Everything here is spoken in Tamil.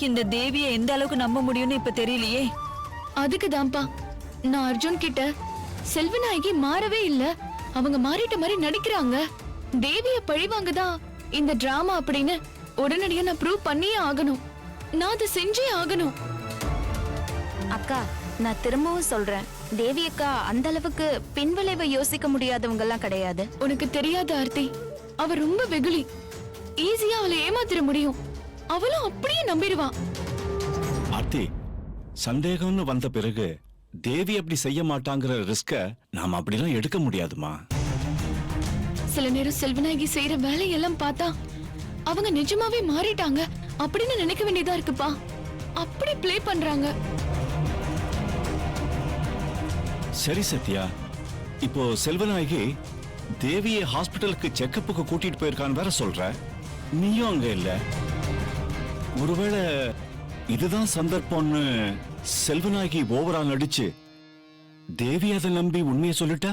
இந்த தேவியை எந்த அளவுக்கு நம்ப முடியும்னு இப்ப தெரியலையே. அதுக்கு தான்ப்பா நான் அர்ஜுன் கிட்ட செல்வநாயகி மாறவே இல்ல, அவங்க மாறிட்ட மாதிரி நடிக்கிறாங்க, தேவிய பழிவாங்கதான் இந்த டிராமா அப்படின்னு உடனடியா நான் ப்ரூவ் பண்ணியே ஆகணும். நான் அதை செஞ்சே ஆகணும். அக்கா, நான் திரும்பவும் சொல்றேன், தேவி அக்கா அந்த அளவுக்கு பின்விளைவை யோசிக்க முடியாதவங்க எல்லாம் கிடையாது. உனக்கு தெரியாத ஆர்த்தி, அவ ரொம்ப வெகுளி. ஈஸியா அவளை ஏமாத்திர முடியும். அவளும் அப்படியே நம்பிடுவா. ஆர்த்தி, சந்தேகம்னு வந்த பிறகு தேவி அப்படி செய்ய மாட்டாங்கிற ரிஸ்க நாம அப்படிலாம் எடுக்க முடியாதுமா. சில நேரம் செல்வநாயகி செய்யற வேலையெல்லாம் பார்த்தா அவங்க நிஜமாவே மாறிட்டாங்க அப்படின்னு நினைக்க வேண்டியதா இருக்குப்பா. அப்படி பிளே பண்றாங்க. சரி சத்யா, இப்போ செல்வநாயகி தேவியை ஹாஸ்பிட்டலுக்கு செக்கப்புக்கு கூட்டிட்டு போயிருக்கான்னு வேற சொல்ற, நீயும் அங்க இல்ல. ஒருவேளை இதுதான் சந்தர்ப்பம்னு செல்வநாயகி ஓவரா நடிச்சு தேவி அதை நம்பி உண்மையை சொல்லிட்டா?